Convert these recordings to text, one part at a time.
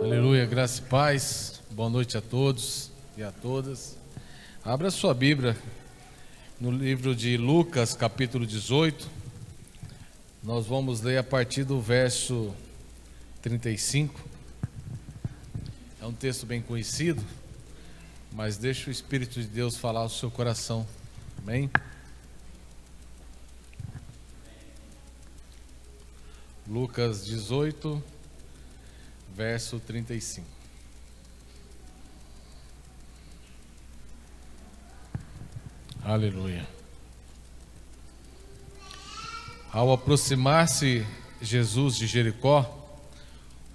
Aleluia, graça e paz, boa noite a todos e a todas. Abra sua Bíblia no livro de Lucas, capítulo 18. Nós vamos ler a partir do verso 35. É um texto bem conhecido, mas deixa o Espírito de Deus falar ao seu coração. Amém? Lucas 18, verso 35. Aleluia. Ao aproximar-se Jesus de Jericó,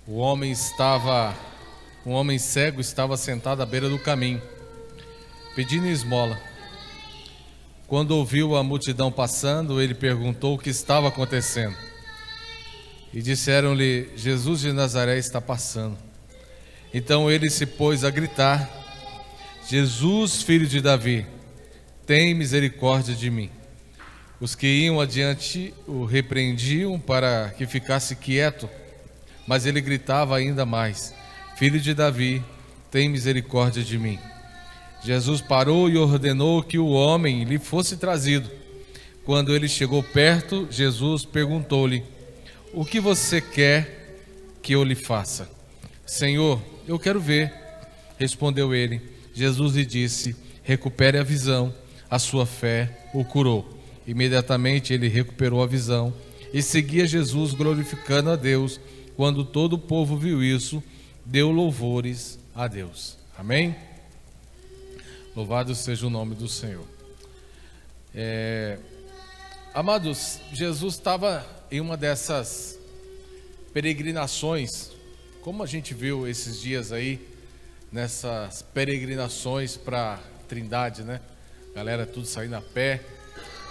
um homem cego estava sentado à beira do caminho, pedindo esmola. Quando ouviu a multidão passando, ele perguntou o que estava acontecendo. E disseram-lhe: Jesus de Nazaré está passando. Então ele se pôs a gritar: Jesus, filho de Davi, tem misericórdia de mim. Os que iam adiante o repreendiam para que ficasse quieto, mas ele gritava ainda mais: Filho de Davi, tem misericórdia de mim. Jesus parou e ordenou que o homem lhe fosse trazido. Quando ele chegou perto, Jesus perguntou-lhe: O que você quer que eu lhe faça? Senhor, eu quero ver, respondeu ele. Jesus lhe disse: recupere a visão, a sua fé o curou. Imediatamente ele recuperou a visão e seguia Jesus, glorificando a Deus. Quando todo o povo viu isso, deu louvores a Deus. Amém? Louvado seja o nome do Senhor. Amados, Jesus estava em uma dessas peregrinações, como a gente viu esses dias aí, nessas peregrinações para Trindade, né? Galera tudo saindo a pé.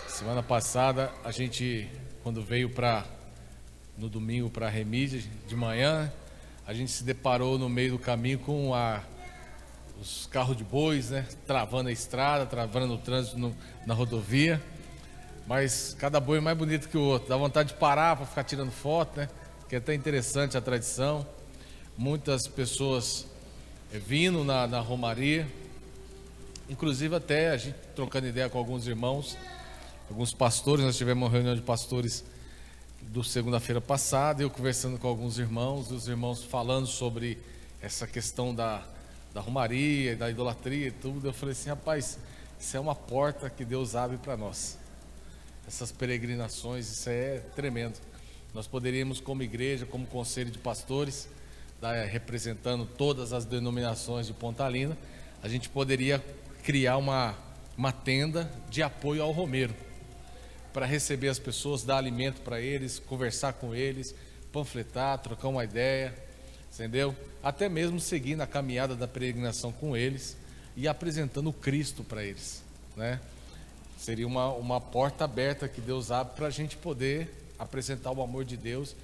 Semana passada a gente, quando veio no domingo para Remídia de manhã, a gente se deparou no meio do caminho com os carros de bois, né? Travando a estrada, travando o trânsito na rodovia. Mas cada boi é mais bonito que o outro. Dá vontade de parar para ficar tirando foto, né? Que é até interessante a tradição. Muitas pessoas vindo na romaria. Inclusive até a gente trocando ideia com alguns irmãos, alguns pastores. Nós tivemos uma reunião de pastores do segunda-feira passada. Eu conversando com alguns irmãos, e os irmãos falando sobre essa questão da romaria, da idolatria e tudo. Eu falei assim: rapaz, isso é uma porta que Deus abre para nós. Essas peregrinações, isso é tremendo. Nós poderíamos, como igreja, como conselho de pastores, representando todas as denominações de Pontalina, a gente poderia criar uma tenda de apoio ao romeiro, para receber as pessoas, dar alimento para eles, conversar com eles, panfletar, trocar uma ideia, entendeu? Até mesmo seguir na caminhada da peregrinação com eles e apresentando o Cristo para eles, né? Seria uma porta aberta que Deus abre para a gente poder apresentar o amor de Deus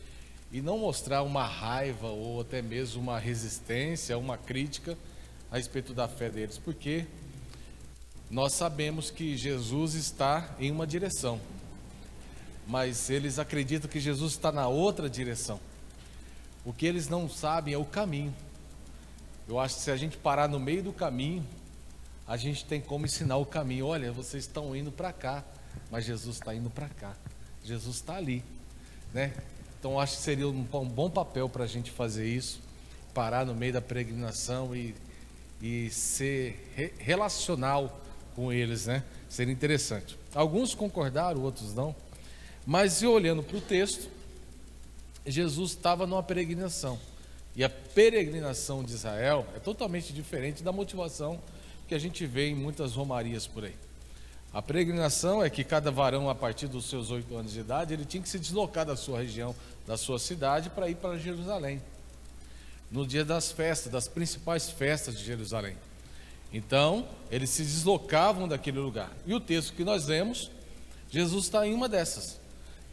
e não mostrar uma raiva ou até mesmo uma resistência, uma crítica a respeito da fé deles, porque nós sabemos que Jesus está em uma direção, mas eles acreditam que Jesus está na outra direção. O que eles não sabem é o caminho. Eu acho que se a gente parar no meio do caminho, a gente tem como ensinar o caminho. Olha, vocês estão indo para cá, mas Jesus está indo para cá. Jesus está ali, né? Então acho que seria um bom papel para a gente fazer isso, parar no meio da peregrinação e ser relacional com eles, né? Seria interessante. Alguns concordaram, outros não. Mas olhando para o texto, Jesus estava numa peregrinação. E a peregrinação de Israel é totalmente diferente da motivação que a gente vê em muitas romarias por aí. A peregrinação é que cada varão, a partir dos seus 8 anos de idade, ele tinha que se deslocar da sua região, da sua cidade, para ir para Jerusalém, no dia das festas, das principais festas de Jerusalém. Então, eles se deslocavam daquele lugar. E o texto que nós lemos, Jesus está em uma dessas.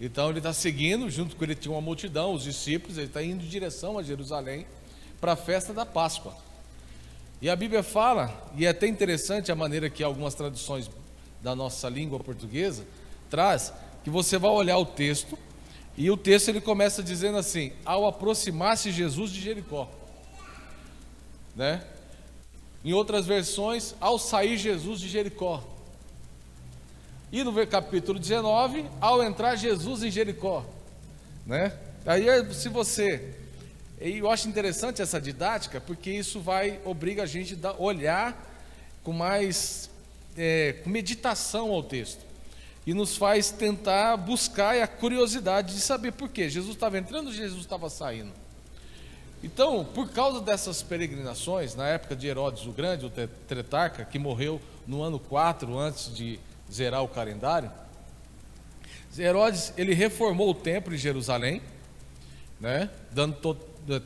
Então, ele está seguindo, junto com ele tinha uma multidão, os discípulos, ele está indo em direção a Jerusalém para a festa da Páscoa. E a Bíblia fala, e é até interessante a maneira que algumas traduções da nossa língua portuguesa traz, que você vai olhar o texto, e o texto ele começa dizendo assim: ao aproximar-se Jesus de Jericó. né? Em outras versões, ao sair Jesus de Jericó. E no capítulo 19, ao entrar Jesus em Jericó, né? Aí, se você... Eu acho interessante essa didática, porque isso obriga a gente a olhar com mais com meditação ao texto. E nos faz tentar buscar a curiosidade de saber por quê. Jesus estava entrando, Jesus estava saindo. Então, por causa dessas peregrinações, na época de Herodes o Grande, o tetrarca, que morreu no ano 4, antes de zerar o calendário, Herodes, ele reformou o templo em Jerusalém, né, dando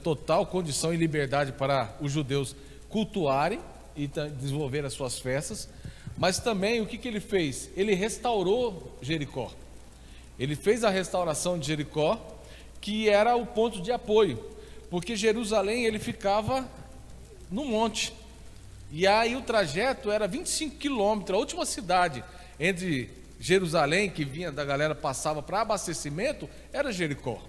total condição e liberdade para os judeus cultuarem e desenvolver as suas festas. Mas também, o que ele fez? Ele restaurou Jericó. Ele fez a restauração de Jericó, que era o ponto de apoio, porque Jerusalém, ele ficava no monte, e aí o trajeto era 25 quilômetros. A última cidade entre Jerusalém, que vinha da galera, passava para abastecimento, era Jericó.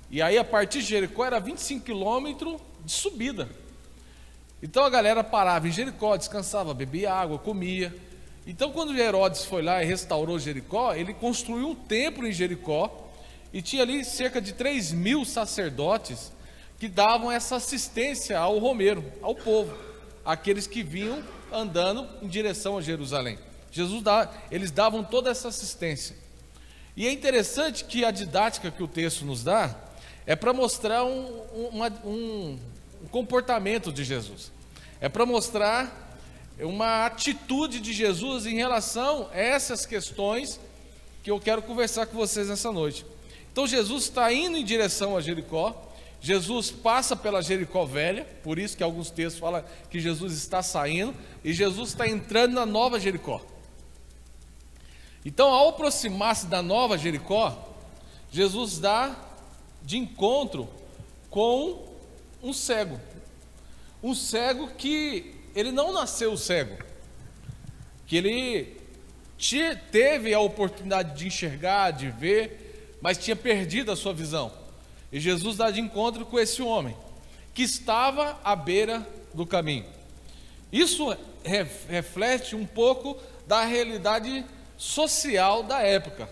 E aí, a partir de Jericó, era 25 quilômetros de subida. Então a galera parava em Jericó, descansava, bebia água, comia. Então, quando Herodes foi lá e restaurou Jericó, ele construiu um templo em Jericó, e tinha ali cerca de 3.000 sacerdotes que davam essa assistência ao romeiro, ao povo, aqueles que vinham andando em direção a Jerusalém. Eles davam toda essa assistência. E é interessante que a didática que o texto nos dá é para mostrar um comportamento de Jesus. É para mostrar uma atitude de Jesus em relação a essas questões que eu quero conversar com vocês nessa noite. Então, Jesus está indo em direção a Jericó. Jesus passa pela Jericó velha, por isso que alguns textos falam que Jesus está saindo, e Jesus está entrando na nova Jericó. Então, ao aproximar-se da nova Jericó, Jesus dá de encontro com um cego que ele não nasceu cego, que ele teve a oportunidade de enxergar, de ver, mas tinha perdido a sua visão. E Jesus dá de encontro com esse homem que estava à beira do caminho. Isso reflete um pouco da realidade social da época,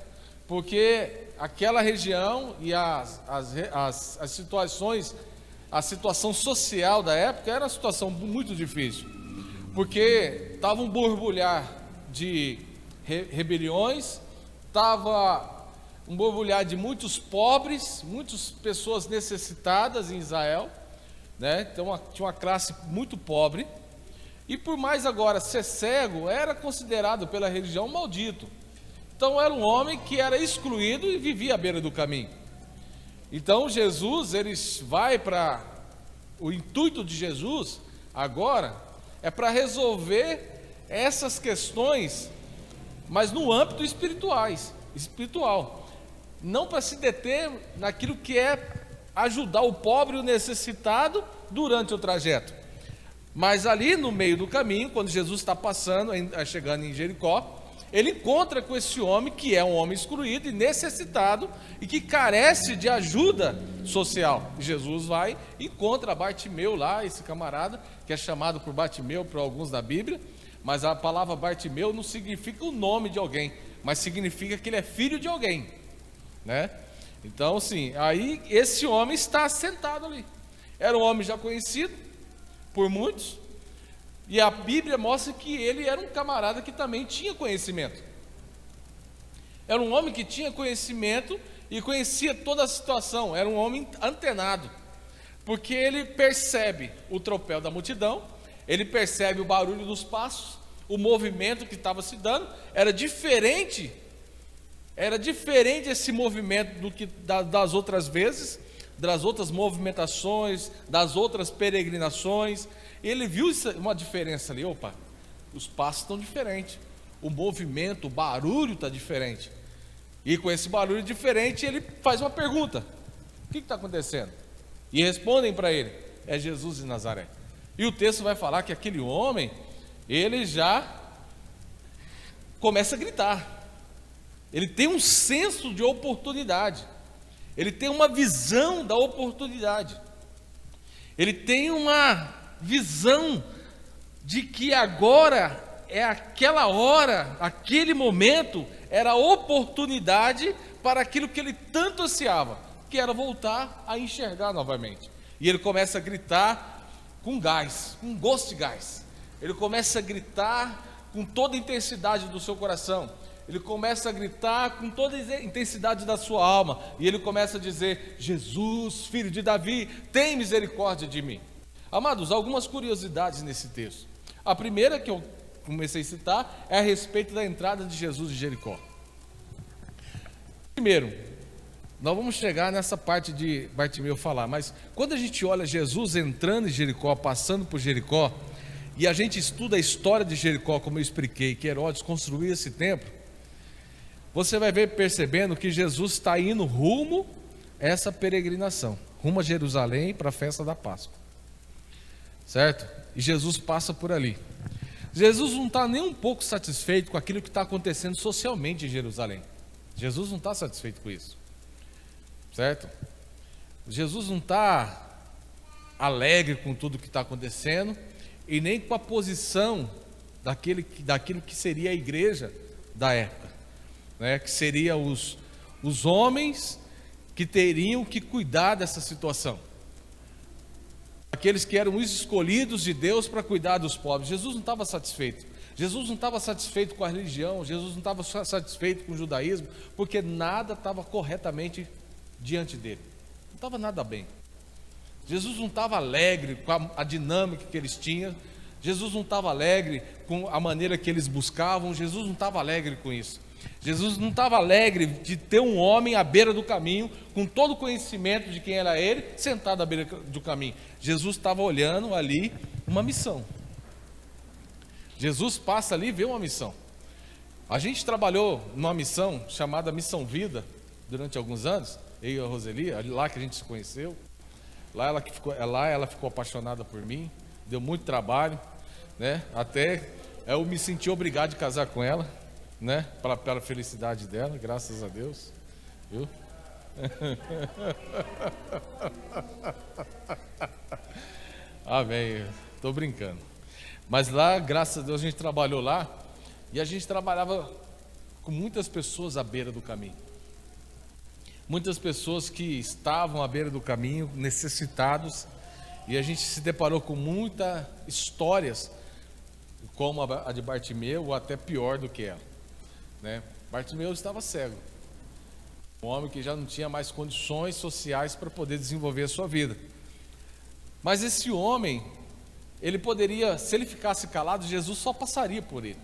porque aquela região e as situações, a situação social da época era uma situação muito difícil, porque estava um borbulhar de rebeliões, estava um borbulhar de muitos pobres, muitas pessoas necessitadas em Israel, né? Então tinha uma classe muito pobre. E por mais agora ser cego, era considerado pela religião maldito. Então era um homem que era excluído e vivia à beira do caminho. Então Jesus, o intuito de Jesus agora é para resolver essas questões, mas no âmbito espiritual. Não para se deter naquilo que é ajudar o pobre e o necessitado durante o trajeto. Mas ali no meio do caminho, quando Jesus está passando, chegando em Jericó, ele encontra com esse homem que é um homem excluído e necessitado e que carece de ajuda social. Jesus vai e encontra Bartimeu lá, esse camarada, que é chamado por Bartimeu por alguns da Bíblia, mas a palavra Bartimeu não significa o nome de alguém, mas significa que ele é filho de alguém, né? Então, sim, aí esse homem está sentado ali. Era um homem já conhecido por muitos, e a Bíblia mostra que ele era um camarada que também tinha conhecimento. Era um homem que tinha conhecimento e conhecia toda a situação. Era um homem antenado, porque ele percebe o tropel da multidão, ele percebe o barulho dos passos, o movimento que estava se dando. Era diferente esse movimento do que das outras vezes, das outras movimentações, das outras peregrinações. Ele viu uma diferença ali. Opa, os passos estão diferentes, o movimento, o barulho está diferente. E com esse barulho diferente, ele faz uma pergunta: o que está acontecendo? E respondem para ele: é Jesus de Nazaré. E o texto vai falar que aquele homem, ele já começa a gritar. Ele tem um senso de oportunidade, ele tem uma visão da oportunidade, ele tem uma visão de que agora é aquela hora, aquele momento, era a oportunidade para aquilo que ele tanto ansiava, que era voltar a enxergar novamente. E ele começa a gritar com gás, com gosto de gás. Ele começa a gritar com toda a intensidade do seu coração. Ele começa a gritar com toda a intensidade da sua alma. E ele começa a dizer: Jesus, filho de Davi, tem misericórdia de mim. Amados, algumas curiosidades nesse texto. A primeira que eu comecei a citar é a respeito da entrada de Jesus em Jericó. Primeiro, nós vamos chegar nessa parte de Bartimeu falar, mas quando a gente olha Jesus entrando em Jericó, passando por Jericó, e a gente estuda a história de Jericó, como eu expliquei, que Herodes construiu esse templo, você vai ver percebendo que Jesus está indo rumo a essa peregrinação, rumo a Jerusalém para a festa da Páscoa, certo? E Jesus passa por ali. Jesus não está nem um pouco satisfeito com aquilo que está acontecendo socialmente em Jerusalém. Jesus não está satisfeito com isso, certo? Jesus não está alegre com tudo que está acontecendo e nem com a posição daquilo que seria a igreja da época, né? Que seria os homens que teriam que cuidar dessa situação, aqueles que eram os escolhidos de Deus para cuidar dos pobres. Jesus não estava satisfeito. Jesus não estava satisfeito com a religião. Jesus não estava satisfeito com o judaísmo, porque nada estava corretamente diante dele. Não estava nada bem. Jesus não estava alegre com a dinâmica que eles tinham. Jesus não estava alegre com a maneira que eles buscavam. Jesus não estava alegre com isso. Jesus não estava alegre de ter um homem à beira do caminho, com todo o conhecimento de quem era ele, sentado à beira do caminho. Jesus estava olhando ali uma missão. Jesus passa ali e vê uma missão. A gente trabalhou numa missão chamada Missão Vida durante alguns anos, eu e a Roseli, lá que a gente se conheceu. Lá ela ficou apaixonada por mim, deu muito trabalho, né? Até eu me senti obrigado de casar com ela, né? Para a felicidade dela, graças a Deus, viu? Amém. Estou brincando. Mas lá, graças a Deus, a gente trabalhou lá e a gente trabalhava com muitas pessoas à beira do caminho. Muitas pessoas que estavam à beira do caminho, necessitados, e a gente se deparou com muitas histórias, como a de Bartimeu, ou até pior do que ela, né? Bartimeu estava cego, um homem que já não tinha mais condições sociais para poder desenvolver a sua vida. Mas esse homem, ele poderia, se ele ficasse calado, Jesus só passaria por ele.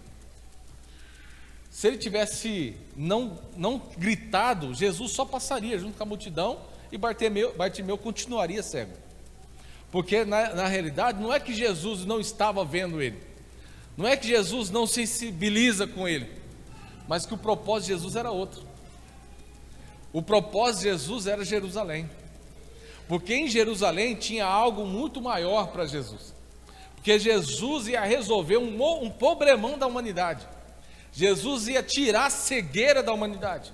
Se ele tivesse não gritado, Jesus só passaria junto com a multidão e Bartimeu continuaria cego. Porque na realidade não é que Jesus não estava vendo ele, não é que Jesus não sensibiliza com ele, mas que o propósito de Jesus era outro. O propósito de Jesus era Jerusalém, porque em Jerusalém tinha algo muito maior para Jesus, porque Jesus ia resolver um problemão da humanidade. Jesus ia tirar a cegueira da humanidade.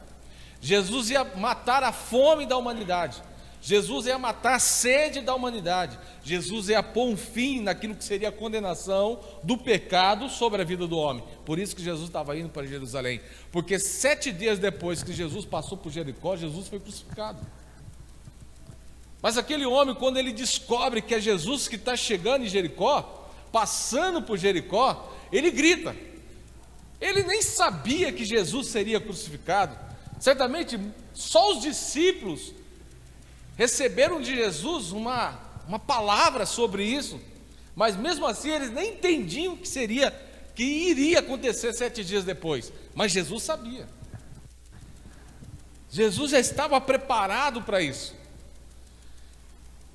Jesus ia matar a fome da humanidade. Jesus ia matar a sede da humanidade. Jesus ia pôr um fim naquilo que seria a condenação do pecado sobre a vida do homem. Por isso que Jesus estava indo para Jerusalém. Porque 7 dias depois que Jesus passou por Jericó, Jesus foi crucificado. Mas aquele homem, quando ele descobre que é Jesus que está chegando em Jericó, passando por Jericó, ele grita. Ele nem sabia que Jesus seria crucificado. Certamente só os discípulos receberam de Jesus uma palavra sobre isso, mas mesmo assim eles nem entendiam que iria acontecer 7 dias depois. Mas Jesus sabia. Jesus já estava preparado para isso.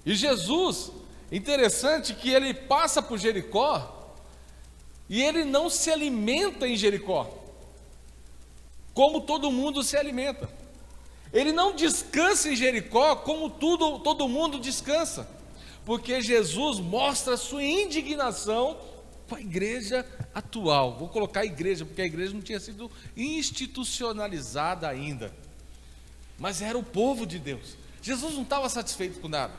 E Jesus, interessante que ele passa por Jericó, e ele não se alimenta em Jericó, como todo mundo se alimenta. Ele não descansa em Jericó como todo mundo descansa, porque Jesus mostra a sua indignação com a igreja atual. Vou colocar a igreja, porque a igreja não tinha sido institucionalizada ainda, mas era o povo de Deus. Jesus não estava satisfeito com nada,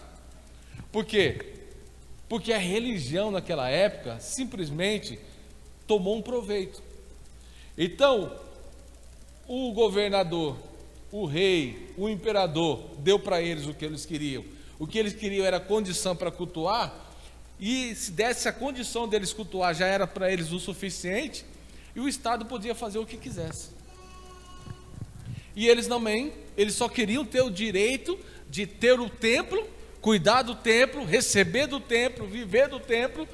porque Porque a religião naquela época simplesmente tomou um proveito. Então, o governador, o rei, o imperador deu para eles o que eles queriam. O que eles queriam era condição para cultuar, e se desse a condição deles cultuar já era para eles o suficiente, e o Estado podia fazer o que quisesse. E eles também, eles só queriam ter o direito de ter o templo, cuidar do templo, receber do templo, viver do templo,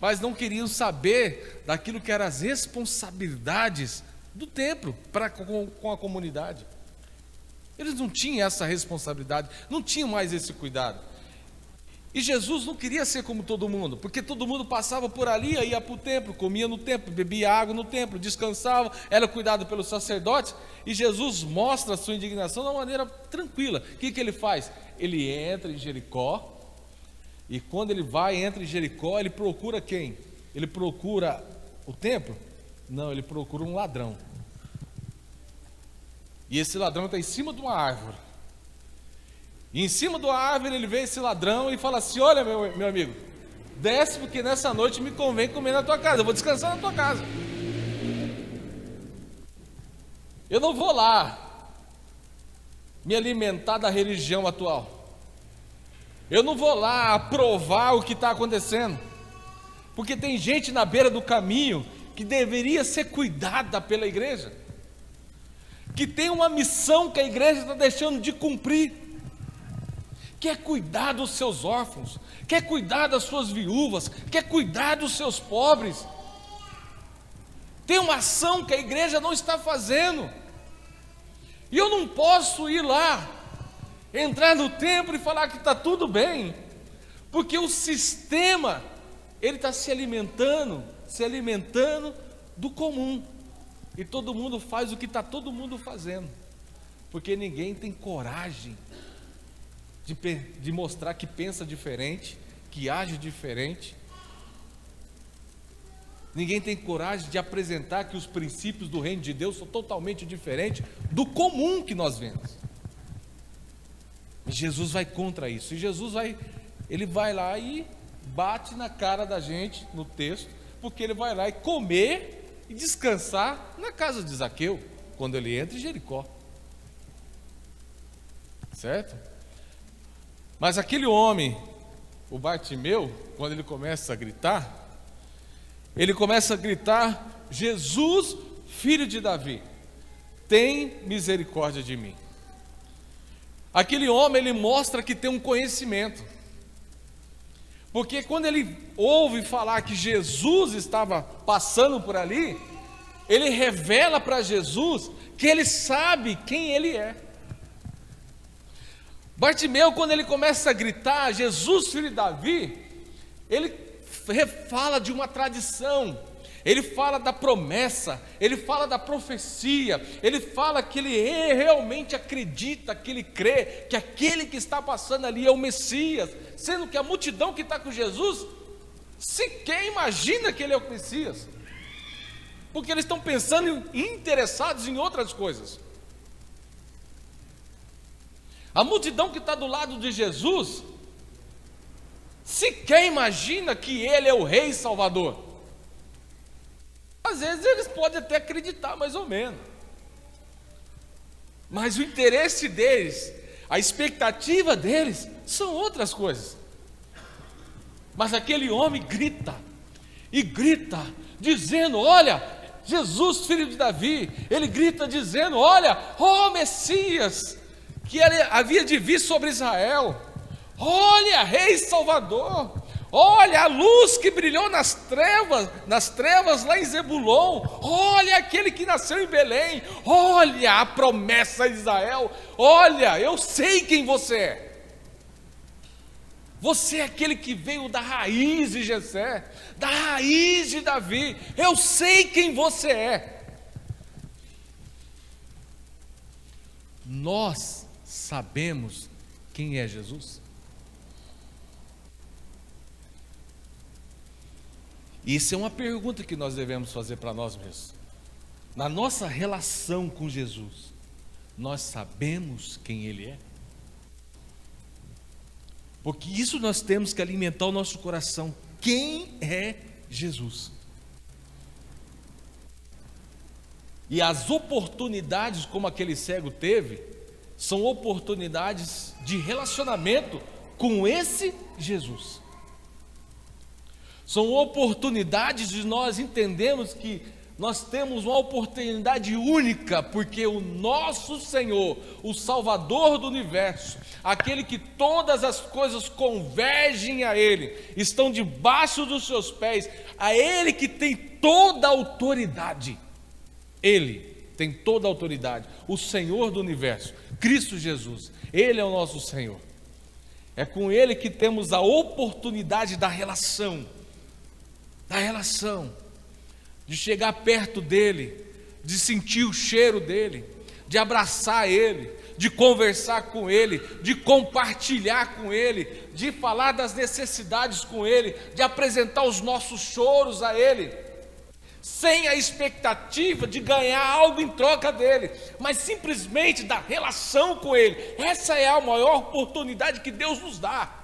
mas não queriam saber daquilo que eram as responsabilidades do templo com a comunidade. Eles não tinham essa responsabilidade, não tinham mais esse cuidado. E Jesus não queria ser como todo mundo, porque todo mundo passava por ali, ia para o templo, comia no templo, bebia água no templo, descansava, era cuidado pelos sacerdotes. E Jesus mostra a sua indignação de uma maneira tranquila. O que ele faz? Ele entra em Jericó, e quando ele entra em Jericó, ele procura quem? Ele procura o templo? Não, ele procura um ladrão. E esse ladrão está em cima de uma árvore. E em cima da árvore ele vê esse ladrão e fala assim: olha, meu amigo, desce, porque nessa noite me convém comer na tua casa, eu vou descansar na tua casa. Eu não vou lá me alimentar da religião atual. Eu não vou lá aprovar o que está acontecendo, porque tem gente na beira do caminho que deveria ser cuidada pela igreja, que tem uma missão que a igreja está deixando de cumprir, quer cuidar dos seus órfãos, quer cuidar das suas viúvas, quer cuidar dos seus pobres. Tem uma ação que a igreja não está fazendo, e eu não posso ir lá, entrar no templo e falar que está tudo bem, porque o sistema, ele está se alimentando do comum, e todo mundo faz o que está todo mundo fazendo, porque ninguém tem coragem de mostrar que pensa diferente, que age diferente. Ninguém tem coragem de apresentar que os princípios do reino de Deus são totalmente diferentes do comum que nós vemos. E Jesus vai contra isso. E Jesus ele vai lá e bate na cara da gente no texto, porque ele vai lá e comer e descansar na casa de Zaqueu, quando ele entra em Jericó. Certo? Mas aquele homem, o Bartimeu, quando ele começa a gritar, Jesus, filho de Davi, tem misericórdia de mim. Aquele homem, ele mostra que tem um conhecimento, porque quando ele ouve falar que Jesus estava passando por ali, ele revela para Jesus que ele sabe quem ele é. Bartimeu, quando ele começa a gritar, Jesus, filho de Davi, ele fala de uma tradição, ele fala da promessa, ele fala da profecia, ele fala que ele realmente acredita, que ele crê, que aquele que está passando ali é o Messias, sendo que a multidão que está com Jesus, sequer imagina que ele é o Messias, porque eles estão pensando interessados em outras coisas. A multidão que está do lado de Jesus, sequer imagina que ele é o Rei Salvador. Às vezes eles podem até acreditar mais ou menos, mas o interesse deles, a expectativa deles, são outras coisas. Mas aquele homem grita, e grita, dizendo: olha, Jesus, filho de Davi, ele grita dizendo: olha, ó Messias, que ele havia de vir sobre Israel, olha, Rei Salvador, olha a luz que brilhou nas trevas lá em Zebulon, olha aquele que nasceu em Belém, olha a promessa de Israel, olha, eu sei quem você é. Você é aquele que veio da raiz de Jessé, da raiz de Davi, eu sei quem você é. Nós sabemos quem é Jesus? Isso é uma pergunta que nós devemos fazer para nós mesmos. Na nossa relação com Jesus, nós sabemos quem Ele é? Porque isso nós temos que alimentar o nosso coração. Quem é Jesus? E as oportunidades como aquele cego teve, são oportunidades de relacionamento com esse Jesus. São oportunidades de nós entendermos que nós temos uma oportunidade única, porque o nosso Senhor, o Salvador do universo, aquele que todas as coisas convergem a Ele, estão debaixo dos seus pés, a Ele que tem toda a autoridade. Ele tem toda a autoridade, o Senhor do universo, Cristo Jesus, Ele é o nosso Senhor. É com Ele que temos a oportunidade da relação, de chegar perto dEle, de sentir o cheiro dEle, de abraçar Ele, de conversar com Ele, de compartilhar com Ele, de falar das necessidades com Ele, de apresentar os nossos choros a Ele, sem a expectativa de ganhar algo em troca dele, mas simplesmente da relação com Ele. Essa é a maior oportunidade que Deus nos dá,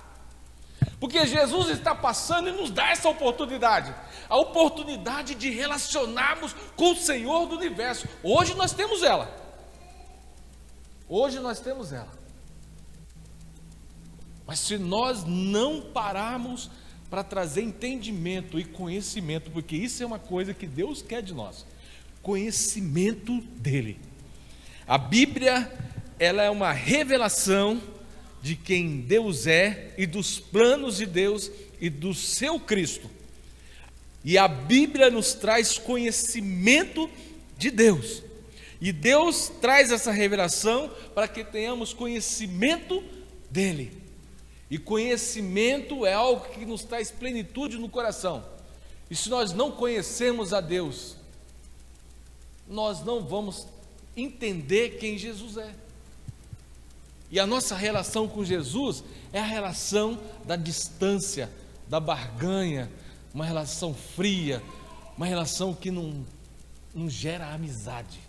porque Jesus está passando e nos dá essa oportunidade, a oportunidade de relacionarmos com o Senhor do universo. Hoje nós temos ela, mas se nós não pararmos para trazer entendimento e conhecimento, porque isso é uma coisa que Deus quer de nós, conhecimento dEle. A Bíblia, ela é uma revelação de quem Deus é e dos planos de Deus e do seu Cristo. E a Bíblia nos traz conhecimento de Deus. E Deus traz essa revelação para que tenhamos conhecimento dEle. E conhecimento é algo que nos traz plenitude no coração. E se nós não conhecemos a Deus, nós não vamos entender quem Jesus é. E a nossa relação com Jesus é a relação da distância, da barganha, uma relação fria, uma relação que não gera amizade.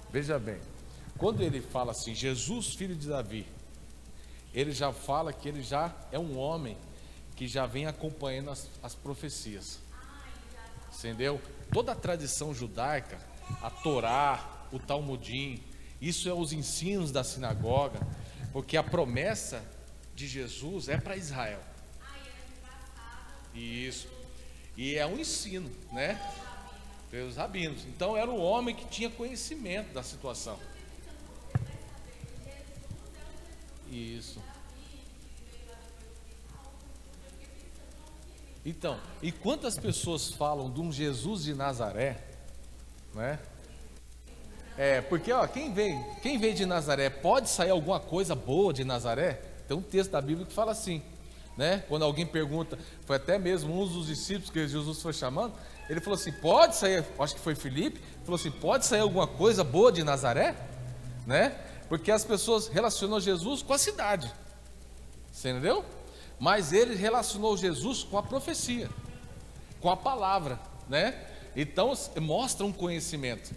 Veja bem, quando ele fala assim, Jesus, filho de Davi, ele já fala que ele já é um homem que já vem acompanhando as profecias, entendeu? Toda a tradição judaica, a Torá, o Talmudim, isso é os ensinos da sinagoga, porque a promessa de Jesus é para Israel. Isso, e é um ensino, né? Pelos rabinos. Então era um homem que tinha conhecimento da situação. Isso. Então, e quantas pessoas falam de um Jesus de Nazaré, né? Porque quem vem de Nazaré, pode sair alguma coisa boa de Nazaré? Tem um texto da Bíblia que fala assim, né? Quando alguém pergunta, foi até mesmo um dos discípulos que Jesus foi chamando, ele falou assim, pode sair, acho que foi Filipe, falou assim, pode sair alguma coisa boa de Nazaré? Né? Porque as pessoas relacionam Jesus com a cidade, você entendeu? Mas ele relacionou Jesus com a profecia, com a palavra, né? Então mostra um conhecimento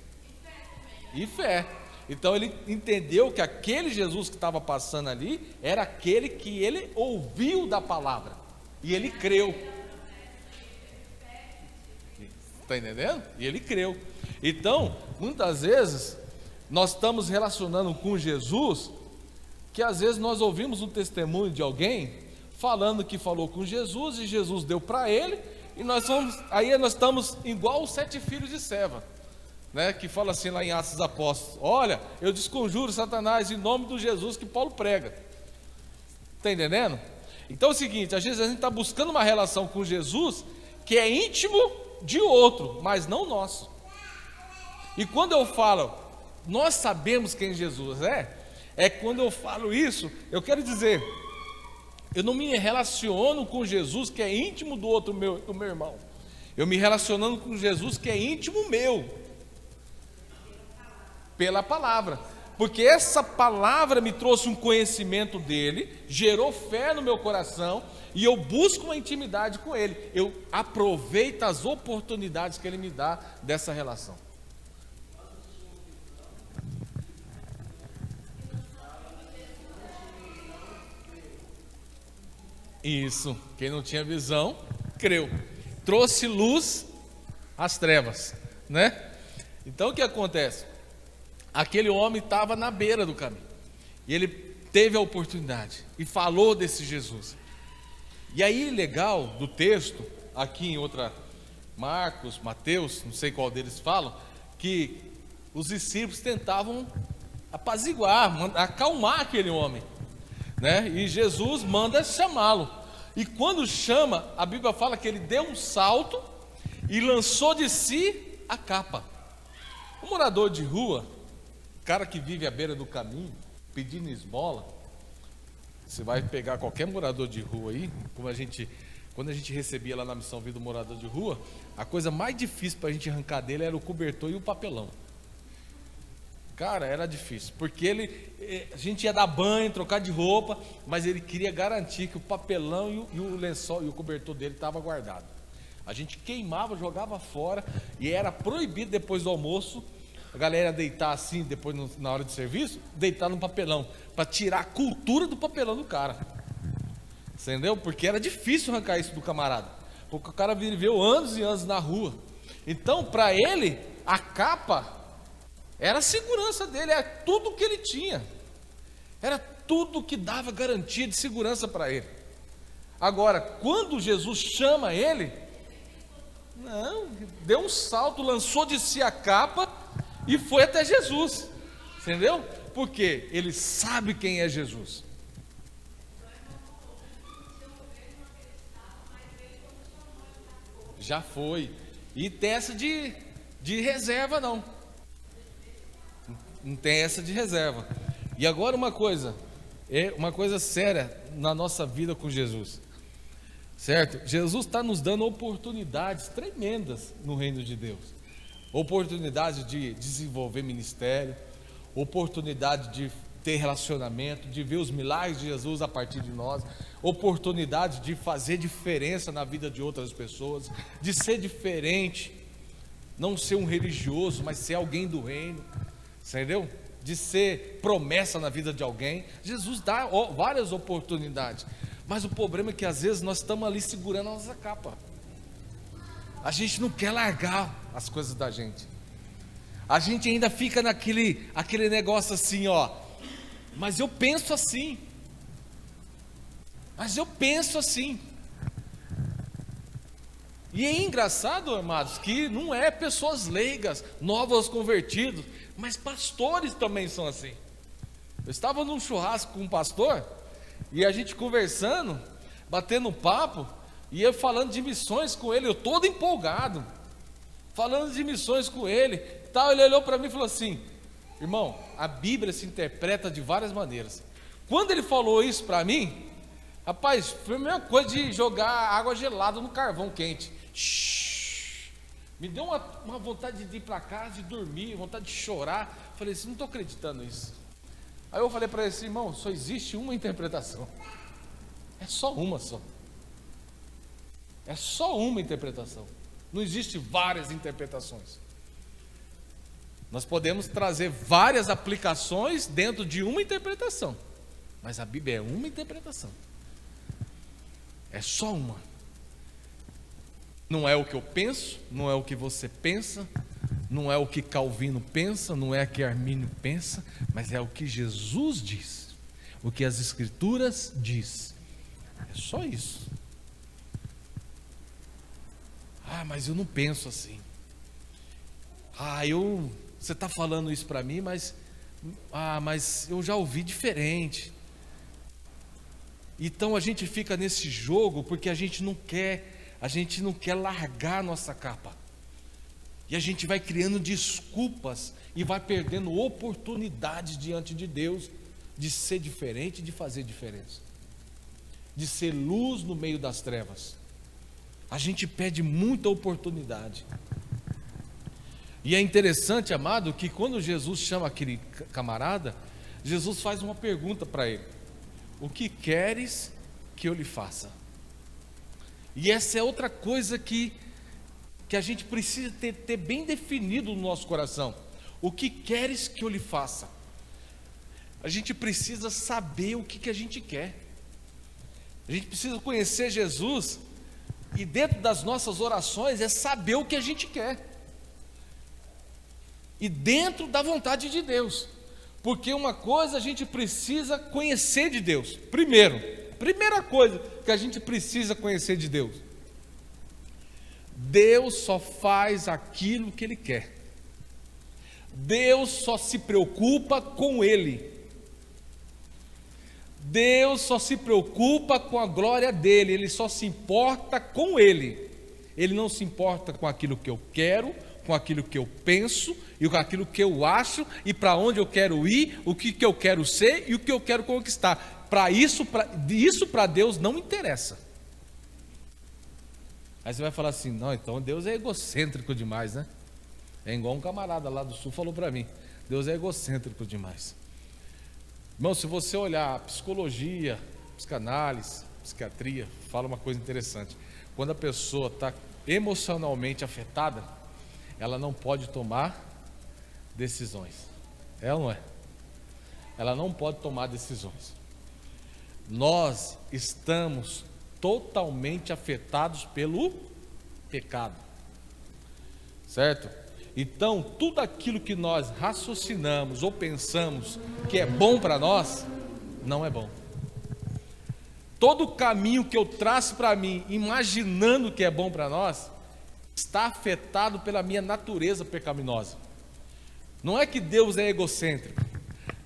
e fé. Então ele entendeu que aquele Jesus que estava passando ali era aquele que ele ouviu da palavra e ele creu. Está entendendo? E ele creu. Então, muitas vezes, nós estamos relacionando com Jesus, que às vezes nós ouvimos um testemunho de alguém falando que falou com Jesus e Jesus deu para ele, e nós estamos igual os 7 filhos de Seva, né? Que fala assim lá em Atos dos Apóstolos: olha, eu desconjuro Satanás em nome do Jesus que Paulo prega. Está entendendo? Então é o seguinte, às vezes a gente está buscando uma relação com Jesus que é íntimo de outro, mas não nosso. E quando eu falo, nós sabemos quem Jesus é quando eu falo isso, eu quero dizer, eu não me relaciono com Jesus que é íntimo do meu irmão, eu me relacionando com Jesus que é íntimo meu, pela palavra. porque essa palavra me trouxe um conhecimento dele, gerou fé no meu coração, e eu busco uma intimidade com ele. Eu aproveito as oportunidades que ele me dá dessa relação. Isso, quem não tinha visão, creu. Trouxe luz às trevas, né? Então o que acontece? Aquele homem estava na beira do caminho, e ele teve a oportunidade, e falou desse Jesus. E aí, legal do texto, aqui em outra, Marcos, Mateus, não sei qual deles falam, que os discípulos tentavam apaziguar, acalmar aquele homem, né? E Jesus manda chamá-lo. E quando chama, a Bíblia fala que ele deu um salto e lançou de si a capa. O morador de rua, cara que vive à beira do caminho, pedindo esmola, você vai pegar qualquer morador de rua aí, quando a gente recebia lá na Missão Vida o morador de rua, a coisa mais difícil para a gente arrancar dele era o cobertor e o papelão. Cara, era difícil, porque a gente ia dar banho, trocar de roupa, mas ele queria garantir que o papelão e o lençol e o cobertor dele estava guardado. A gente queimava, jogava fora, e era proibido depois do almoço a galera deitar assim, depois na hora de serviço, deitar no papelão, para tirar a cultura do papelão do cara. Entendeu? Porque era difícil arrancar isso do camarada, porque o cara viveu anos e anos na rua. Então, para ele, a capa era a segurança dele, era tudo que ele tinha, era tudo que dava garantia de segurança para ele. Agora, quando Jesus chama ele, não, deu um salto, lançou de si a capa e foi até Jesus, entendeu? Porque ele sabe quem é Jesus. Já foi. E tem essa de reserva não. Não tem essa de reserva. E agora uma coisa séria na nossa vida com Jesus, certo? Jesus está nos dando oportunidades tremendas no reino de Deus. Oportunidade de desenvolver ministério, oportunidade de ter relacionamento, de ver os milagres de Jesus a partir de nós, oportunidade de fazer diferença na vida de outras pessoas, de ser diferente, não ser um religioso, mas ser alguém do reino, entendeu? De ser promessa na vida de alguém. Jesus dá várias oportunidades, mas o problema é que às vezes nós estamos ali segurando a nossa capa. A gente não quer largar as coisas da gente. A gente ainda fica aquele negócio assim, ó. Mas eu penso assim. Mas eu penso assim. E é engraçado, amados, que não é pessoas leigas, novos convertidos, mas pastores também são assim. Eu estava num churrasco com um pastor, e a gente conversando, batendo papo, e eu falando de missões com ele, eu todo empolgado, falando de missões com ele, tal. Ele olhou para mim e falou assim: irmão, a Bíblia se interpreta de várias maneiras. Quando ele falou isso para mim, rapaz, foi a mesma coisa de jogar água gelada no carvão quente. Me deu uma vontade de ir para casa, de dormir, vontade de chorar. Falei assim, não estou acreditando nisso. Aí eu falei para ele assim: irmão, só existe uma interpretação. É só uma só. É só uma interpretação. Não existe várias interpretações. Nós podemos trazer várias aplicações dentro de uma interpretação, mas a Bíblia é uma interpretação. É só uma. Não é o que eu penso, não é o que você pensa, não é o que Calvino pensa, não é o que Armínio pensa, mas é o que Jesus diz, o que as Escrituras diz. É só isso. Ah, mas eu não penso assim. Você está falando isso para mim, mas eu já ouvi diferente. Então a gente fica nesse jogo porque a gente não quer largar a nossa capa. E a gente vai criando desculpas e vai perdendo oportunidades diante de Deus de ser diferente, de fazer diferença, de ser luz no meio das trevas. A gente perde muita oportunidade. E é interessante, amado, que quando Jesus chama aquele camarada, Jesus faz uma pergunta para ele: o que queres que eu lhe faça? E essa é outra coisa que a gente precisa ter bem definido no nosso coração. O que queres que eu lhe faça? A gente precisa saber o que a gente quer. A gente precisa conhecer Jesus, e dentro das nossas orações é saber o que a gente quer. E dentro da vontade de Deus. Porque uma coisa a gente precisa conhecer de Deus. Primeira coisa que a gente precisa conhecer de Deus: Deus só faz aquilo que Ele quer. Deus só se preocupa com Ele. Deus só se preocupa com a glória dEle. Ele só se importa com Ele. Ele não se importa com aquilo que eu quero, com aquilo que eu penso e com aquilo que eu acho, e para onde eu quero ir, o que eu quero ser e o que eu quero conquistar. Isso para Deus não interessa. Aí você vai falar assim: não, então Deus é egocêntrico demais, né? É igual um camarada lá do sul falou para mim: Deus é egocêntrico demais. Irmão, se você olhar a psicologia, psicanálise, psiquiatria, fala uma coisa interessante: quando a pessoa está emocionalmente afetada, ela não pode tomar decisões. É ou não é? Ela não pode tomar decisões. Nós estamos totalmente afetados pelo pecado, certo? Então, tudo aquilo que nós raciocinamos ou pensamos que é bom para nós, não é bom. Todo o caminho que eu traço para mim, imaginando que é bom para nós, está afetado pela minha natureza pecaminosa. Não é que Deus é egocêntrico,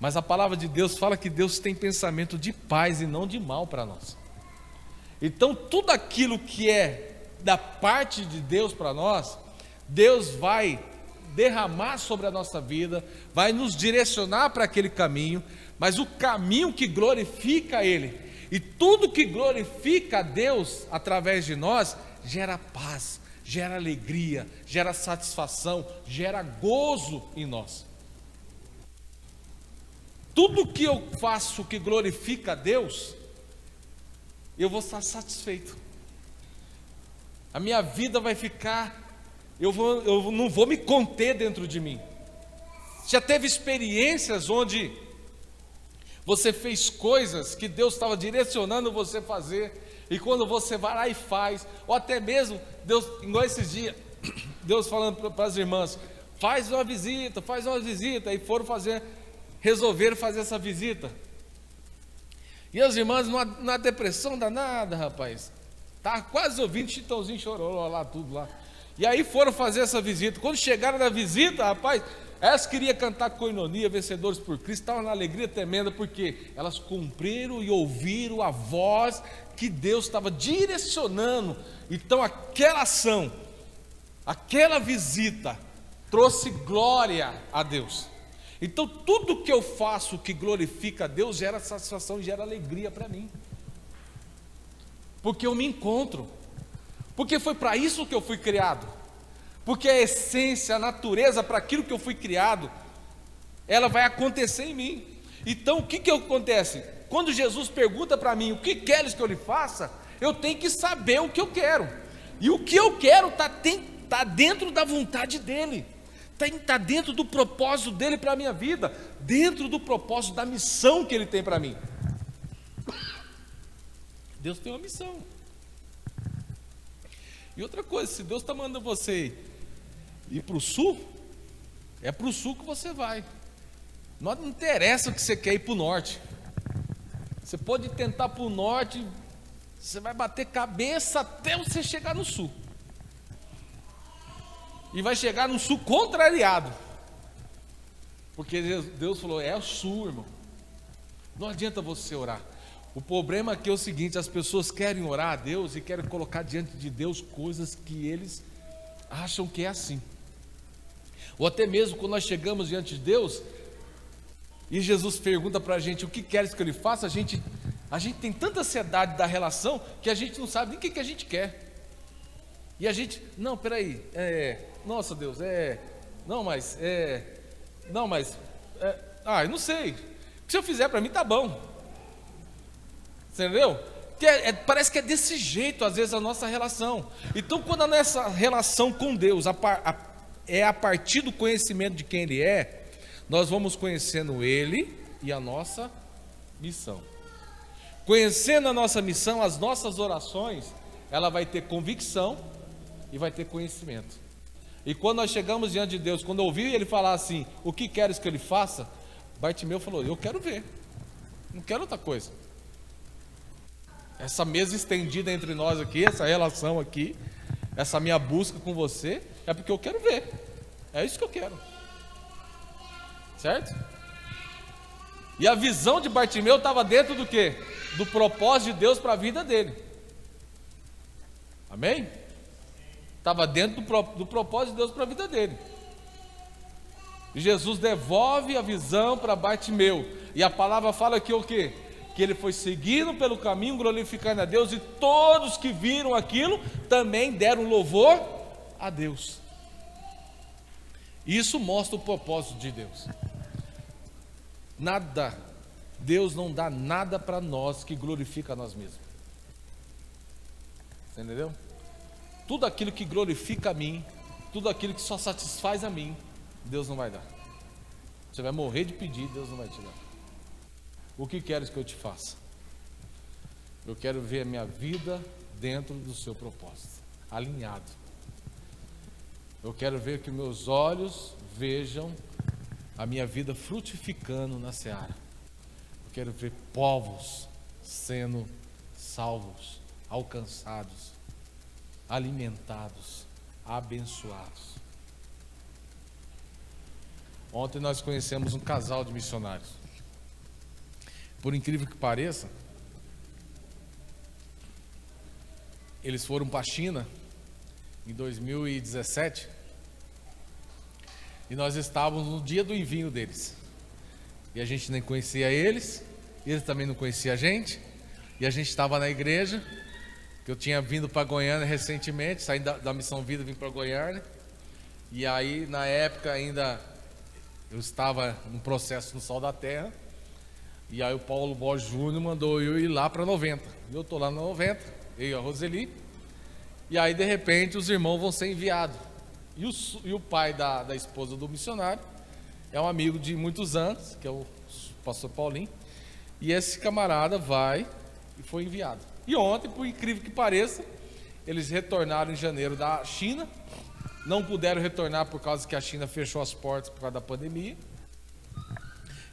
mas a palavra de Deus fala que Deus tem pensamento de paz e não de mal para nós. Então, tudo aquilo que é da parte de Deus para nós, Deus vai derramar sobre a nossa vida, vai nos direcionar para aquele caminho, mas o caminho que glorifica a Ele, e tudo que glorifica a Deus através de nós, gera paz, gera alegria, gera satisfação, gera gozo em nós. Tudo que eu faço que glorifica a Deus, eu vou estar satisfeito. A minha vida vai ficar, eu não vou me conter dentro de mim. Já teve experiências onde você fez coisas que Deus estava direcionando você a fazer, e quando você vai lá e faz, ou até mesmo Deus, igual esses dias, Deus falando para as irmãs: faz uma visita, e foram resolveram fazer essa visita. E as irmãs numa depressão danada, rapaz. Estava quase ouvindo Chitãozinho Chororó lá, tudo lá. E aí foram fazer essa visita. Quando chegaram na visita, rapaz, elas queriam cantar Koinonia, Vencedores por Cristo, estavam na alegria tremenda, porque elas cumpriram e ouviram a voz que Deus estava direcionando. Então aquela ação, aquela visita, trouxe glória a Deus. Então tudo que eu faço que glorifica a Deus gera satisfação, gera alegria para mim, porque eu me encontro, porque foi para isso que eu fui criado, porque a essência, a natureza para aquilo que eu fui criado, ela vai acontecer em mim. Então o que acontece? Quando Jesus pergunta para mim: o que queres que eu lhe faça? Eu tenho que saber o que eu quero, e o que eu quero está dentro da vontade dEle, está dentro do propósito dEle para a minha vida, dentro do propósito da missão que Ele tem para mim. Deus tem uma missão. E outra coisa, se Deus está mandando você ir para o sul, é para o sul que você vai. Não interessa o que você quer ir para o norte. Você pode tentar para o norte, você vai bater cabeça até você chegar no sul. E vai chegar no sul contrariado. Porque Deus falou: é o sul, irmão. Não adianta você orar. O problema aqui é o seguinte: as pessoas querem orar a Deus e querem colocar diante de Deus coisas que eles acham que é assim. Ou até mesmo quando nós chegamos diante de Deus e Jesus pergunta para a gente: o que queres que eu lhe faça? A gente tem tanta ansiedade da relação que a gente não sabe nem o que a gente quer. E a gente, não, peraí, nossa Deus, eu não sei. O que se eu fizer para mim tá bom. Entendeu? Parece que é desse jeito, às vezes, a nossa relação. Então, quando a nossa relação com Deus é a partir do conhecimento de quem Ele é, nós vamos conhecendo Ele e a nossa missão. Conhecendo a nossa missão, as nossas orações, ela vai ter convicção e vai ter conhecimento. E quando nós chegamos diante de Deus, quando eu ouvi Ele falar assim, o que queres que eu lhe faça? Bartimeu falou, eu quero ver, não quero outra coisa. Essa mesa estendida entre nós aqui, essa relação aqui, essa minha busca com você, é porque eu quero ver. É isso que eu quero. Certo? E a visão de Bartimeu estava dentro do quê? Do propósito de Deus para a vida dele. Amém? Estava dentro do propósito de Deus para a vida dele. E Jesus devolve a visão para Bartimeu. E a palavra fala aqui o quê? Que ele foi seguindo pelo caminho, glorificando a Deus, e todos que viram aquilo também deram louvor a Deus. Isso mostra o propósito de Deus. Deus não dá nada para nós que glorifica a nós mesmos. Você entendeu? Tudo aquilo que glorifica a mim, tudo aquilo que só satisfaz a mim, Deus não vai dar. Você vai morrer de pedir, Deus não vai te dar. O que queres que eu te faça? Eu quero ver a minha vida dentro do seu propósito, alinhado. Eu quero ver que meus olhos vejam a minha vida frutificando na seara. Eu quero ver povos sendo salvos, alcançados, alimentados, abençoados. Ontem nós conhecemos um casal de missionários. Por incrível que pareça, eles foram para a China em 2017 e nós estávamos no dia do envio deles. E a gente nem conhecia eles, e eles também não conheciam a gente. E a gente estava na igreja, que eu tinha vindo para Goiânia recentemente, saí da Missão Vida, vim para Goiânia. E aí, na época ainda, eu estava num processo no Sol da Terra. E aí o Paulo Borges Júnior mandou eu ir lá para 90. Eu estou lá na 90, eu e a Roseli. E aí, de repente, os irmãos vão ser enviados. E o pai da esposa do missionário é um amigo de muitos anos, que é o pastor Paulinho. E esse camarada vai e foi enviado. E ontem, por incrível que pareça, eles retornaram em janeiro da China. Não puderam retornar por causa que a China fechou as portas por causa da pandemia.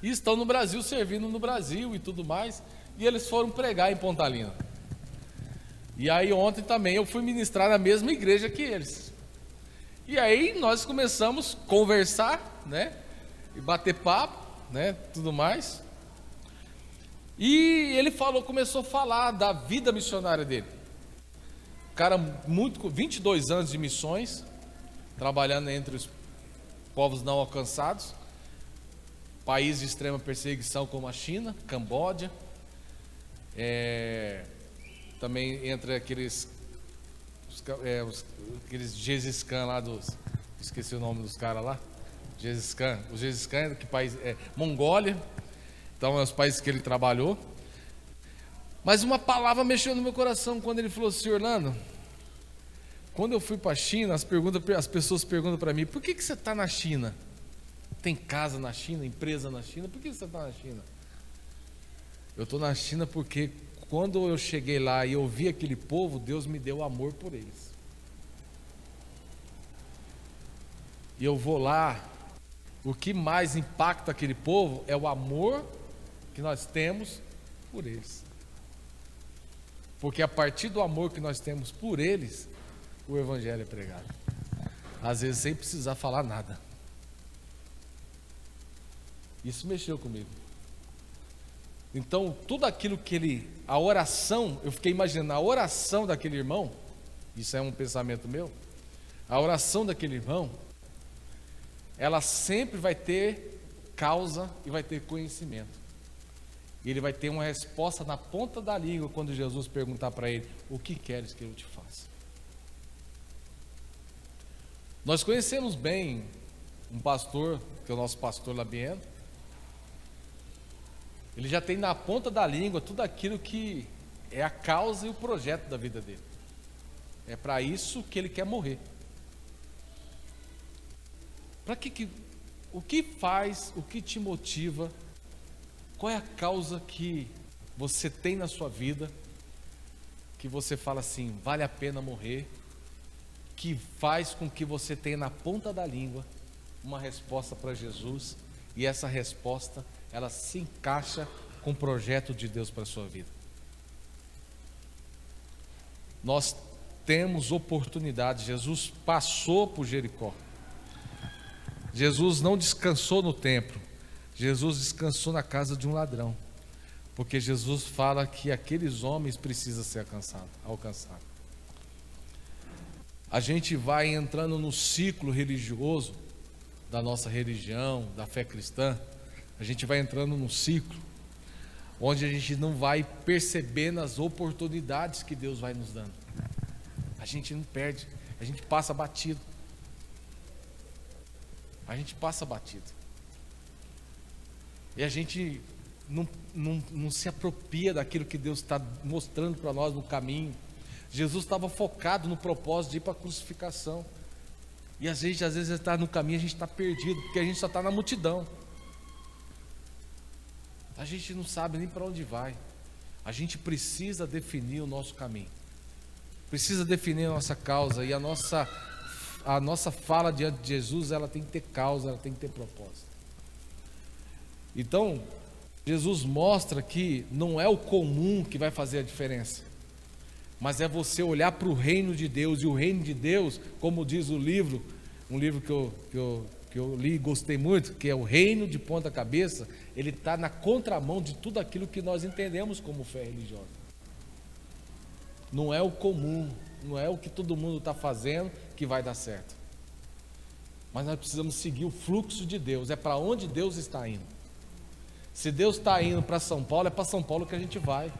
E estão no Brasil, servindo no Brasil e tudo mais. E eles foram pregar em Pontalina. E aí ontem também eu fui ministrar na mesma igreja que eles. E aí nós começamos a conversar, né? E bater papo, né? Tudo mais. E ele começou a falar da vida missionária dele. Cara, 22 anos de missões, trabalhando entre os povos não alcançados, países de extrema perseguição como a China, Camboja, também entre aqueles Gengis Khan lá esqueci o nome dos caras lá, o Gengis Khan, que país é? Mongólia. Então, é os países que ele trabalhou. Mas uma palavra mexeu no meu coração quando ele falou assim: Orlando, quando eu fui para a China, as pessoas perguntam para mim, por que você está na China? Tem casa na China, empresa na China, por que você está na China? Eu estou na China porque quando eu cheguei lá e eu vi aquele povo, Deus me deu amor por eles. E eu vou lá, o que mais impacta aquele povo é o amor que nós temos por eles. Porque a partir do amor que nós temos por eles, o Evangelho é pregado. Às vezes sem precisar falar nada. Isso mexeu comigo. Então, tudo aquilo que a oração, eu fiquei imaginando, a oração daquele irmão, isso é um pensamento meu, a oração daquele irmão, ela sempre vai ter causa e vai ter conhecimento. E ele vai ter uma resposta na ponta da língua quando Jesus perguntar para ele: o que queres que eu te faça? Nós conhecemos bem um pastor, que é o nosso pastor Labieno, ele já tem na ponta da língua tudo aquilo que é a causa e o projeto da vida dele. É para isso que ele quer morrer. O que faz, o que te motiva, qual é a causa que você tem na sua vida, que você fala assim, vale a pena morrer, que faz com que você tenha na ponta da língua uma resposta para Jesus, e essa resposta, ela se encaixa com o projeto de Deus para a sua vida. Nós temos oportunidade. Jesus passou por Jericó. Jesus não descansou no templo. Jesus descansou na casa de um ladrão. Porque Jesus fala que aqueles homens precisam ser alcançados. A gente vai entrando no ciclo religioso da nossa religião, da fé cristã. A gente vai entrando num ciclo onde a gente não vai percebendo as oportunidades que Deus vai nos dando. A gente não perde, a gente passa batido. A gente passa batido. E a gente não se apropria daquilo que Deus está mostrando para nós no caminho. Jesus estava focado no propósito de ir para a crucificação. E a gente às vezes está no caminho, a gente está perdido, porque a gente só está na multidão. A gente não sabe nem para onde vai. A gente precisa definir o nosso caminho. Precisa definir a nossa causa. E a nossa fala diante de Jesus, ela tem que ter causa, ela tem que ter propósito. Então, Jesus mostra que não é o comum que vai fazer a diferença, mas é você olhar para o reino de Deus. E o reino de Deus, como diz o livro, um livro que eu li e gostei muito, que é o reino de ponta cabeça, ele está na contramão de tudo aquilo que nós entendemos como fé religiosa. Não é o comum, não é o que todo mundo está fazendo que vai dar certo. Mas nós precisamos seguir o fluxo de Deus, é para onde Deus está indo. Se Deus está indo para São Paulo, é para São Paulo que a gente vai.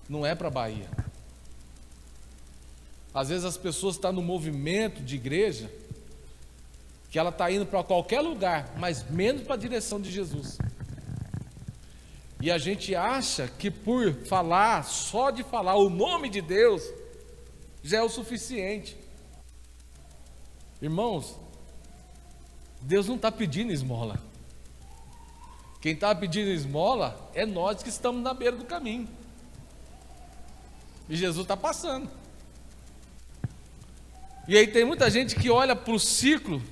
Não é para a Bahia. Às vezes as pessoas estão no movimento de igreja, que ela está indo para qualquer lugar, mas menos para a direção de Jesus. E a gente acha que por falar, só de falar o nome de Deus, já é o suficiente. Irmãos, Deus não está pedindo esmola. Quem está pedindo esmola é nós que estamos na beira do caminho. E Jesus está passando. E aí tem muita gente que olha para o ciclo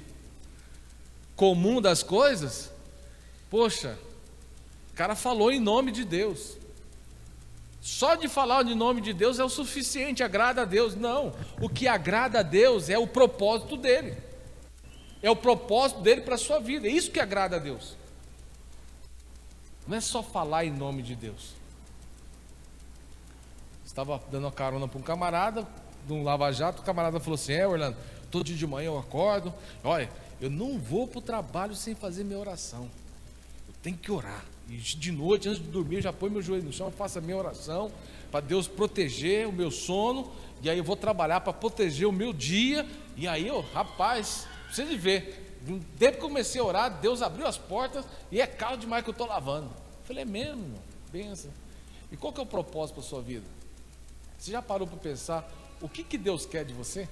comum das coisas. Poxa, o cara falou em nome de Deus. Só de falar em nome de Deus é o suficiente, agrada a Deus. Não, o que agrada a Deus é o propósito dele. É o propósito dele para a sua vida. É isso que agrada a Deus. Não é só falar em nome de Deus. Estava dando uma carona para um camarada de um lava-jato. O camarada falou assim: Orlando, todo dia de manhã eu acordo, olha, eu não vou para o trabalho sem fazer minha oração. Eu tenho que orar. E de noite, antes de dormir, eu já ponho meu joelho no chão, faço a minha oração para Deus proteger o meu sono. E aí eu vou trabalhar para proteger o meu dia. E aí, rapaz, precisa de ver. Desde que comecei a orar, Deus abriu as portas e é caro demais que eu estou lavando. Eu falei: é mesmo, irmão? Benção. E qual que é o propósito para a sua vida? Você já parou para pensar o que Deus quer de você?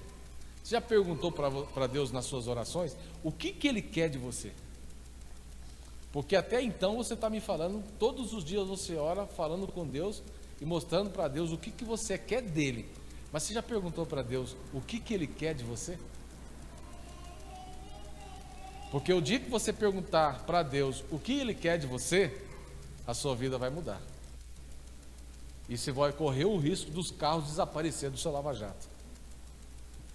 Você já perguntou para Deus nas suas orações o que Ele quer de você? Porque até então você está me falando, todos os dias você ora falando com Deus e mostrando para Deus o que você quer dele. Mas você já perguntou para Deus o que Ele quer de você? Porque o dia que você perguntar para Deus o que Ele quer de você, a sua vida vai mudar. E você vai correr o risco dos carros desaparecer do seu lava-jato.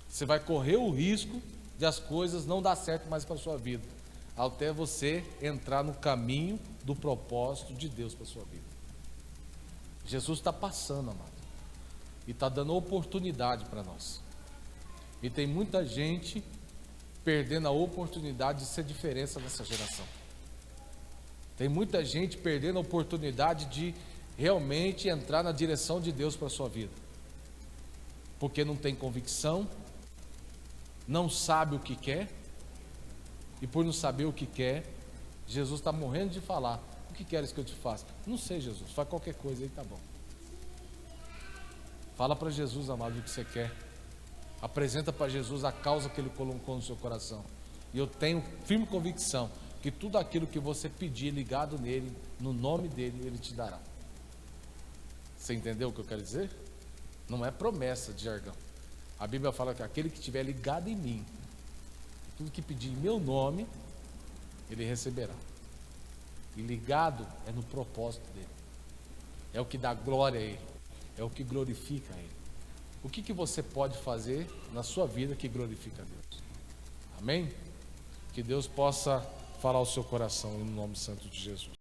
Você vai correr o risco de as coisas não dar certo mais para a sua vida, até você entrar no caminho do propósito de Deus para a sua vida. Jesus está passando, amado, e está dando oportunidade para nós. E tem muita gente perdendo a oportunidade de ser diferença nessa geração. Tem muita gente perdendo a oportunidade de realmente entrar na direção de Deus para a sua vida, porque não tem convicção, não sabe o que quer e por não saber o que quer, Jesus está morrendo de falar: o que queres que eu te faça? Não sei, Jesus, faz qualquer coisa aí, tá bom. Fala para Jesus, amado, o que você quer. Apresenta para Jesus a causa que Ele colocou no seu coração. E eu tenho firme convicção que tudo aquilo que você pedir ligado nele, no nome dele, Ele te dará. Você entendeu o que eu quero dizer? Não é promessa de jargão. A Bíblia fala que aquele que estiver ligado em mim, tudo que pedir em meu nome, ele receberá. E ligado é no propósito dele. É o que dá glória a ele. É o que glorifica a ele. O que você pode fazer na sua vida que glorifica a Deus? Amém? Que Deus possa falar ao seu coração em nome santo de Jesus.